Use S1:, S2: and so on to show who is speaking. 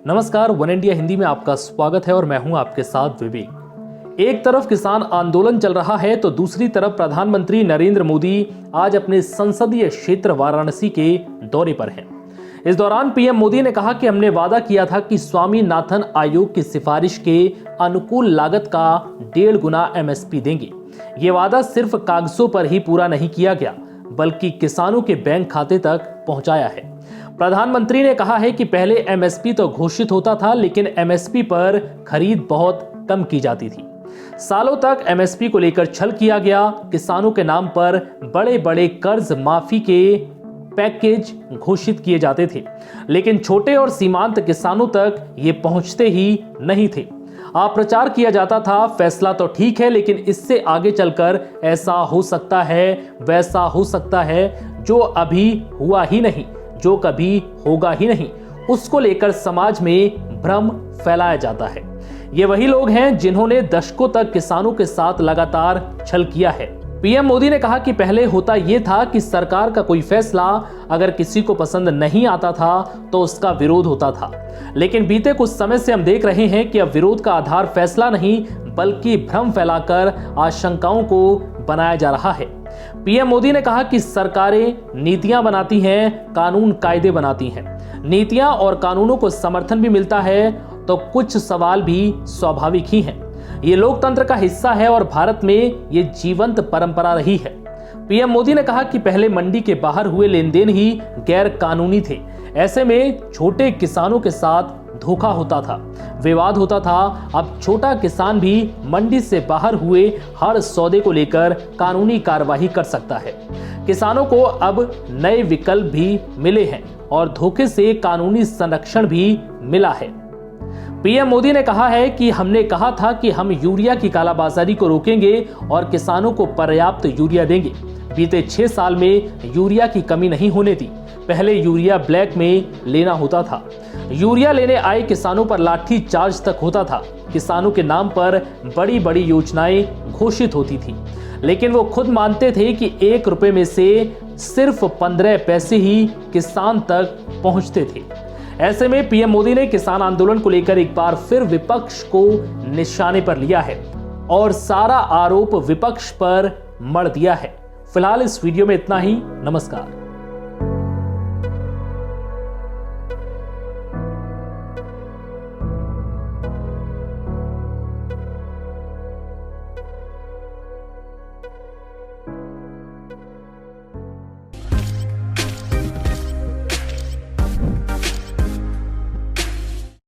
S1: नमस्कार, one India Hindi में आपका स्वागत है और मैं हूं आपके साथ विवेक। एक तरफ किसान आंदोलन चल रहा है तो दूसरी तरफ प्रधानमंत्री नरेंद्र मोदी आज अपने संसदीय क्षेत्र वाराणसी के दौरे पर हैं। इस दौरान पीएम मोदी ने कहा कि हमने वादा किया था कि स्वामीनाथन आयोग की सिफारिश के अनुकूल लागत का 1.5 गुना एमएसपी देंगे। ये वादा सिर्फ कागजों पर ही पूरा नहीं किया गया बल्कि किसानों के बैंक खाते तक पहुंचाया है। प्रधानमंत्री ने कहा है कि पहले एमएसपी तो घोषित होता था, लेकिन एमएसपी पर खरीद बहुत कम की जाती थी। सालों तक एमएसपी को लेकर छल किया गया। किसानों के नाम पर बड़े बड़े कर्ज माफी के पैकेज घोषित किए जाते थे, लेकिन छोटे और सीमांत किसानों तक ये पहुंचते ही नहीं थे। प्रचार किया जाता था, फैसला तो ठीक है, लेकिन इससे आगे चलकर ऐसा हो सकता है, वैसा हो सकता है, जो अभी हुआ ही नहीं, जो कभी होगा ही नहीं, उसको लेकर समाज में भ्रम फैलाया जाता है। ये वही लोग हैं जिन्होंने दशकों तक किसानों के साथ लगातार छल किया है। पीएम मोदी ने कहा कि पहले होता यह था कि सरकार का कोई फैसला अगर किसी को पसंद नहीं आता था तो उसका विरोध होता था, लेकिन बीते कुछ समय से हम देख रहे हैं कि अब विरोध का आधार फैसला नहीं बल्कि भ्रम फैलाकर आशंकाओं को बनाया जा रहा है। पीएम मोदी ने कहा कि सरकारें नीतियां बनाती हैं, कानून कायदे बनाती हैं। नीतियां और कानूनों को समर्थन भी मिलता है तो कुछ सवाल भी स्वाभाविक ही हैं। ये लोकतंत्र का हिस्सा है और भारत में ये जीवंत परंपरा रही है। पीएम मोदी ने कहा कि पहले मंडी के बाहर हुए लेन देन ही गैर कानूनी थे। ऐसे में छोटे किसानों के साथ धोखा होता था, विवाद होता था। अब छोटा किसान भी मंडी से बाहर हुए हर सौदे को लेकर कानूनी कार्रवाई कर सकता है। किसानों को अब नए विकल्प भी मिले हैं और धोखे से कानूनी संरक्षण भी मिला है। पीएम मोदी ने कहा है कि हमने कहा था कि हम यूरिया की कालाबाजारी को रोकेंगे और किसानों को पर्याप्त यूरिया देंगे। बीते 6 साल में यूरिया की कमी नहीं होने दी। पहले यूरिया ब्लैक में लेना होता था। यूरिया लेने आए किसानों पर लाठी चार्ज तक होता था। किसानों के नाम पर बड़ी बड़ी योजनाएं घोषित होती थी, लेकिन वो खुद मानते थे कि 1 रुपए में से सिर्फ 15 पैसे ही किसान तक पहुंचते थे। ऐसे में पीएम मोदी ने किसान आंदोलन को लेकर एक बार फिर विपक्ष को निशाने पर लिया है और सारा आरोप विपक्ष पर मढ़ दिया है। फिलहाल इस वीडियो में इतना ही। नमस्कार।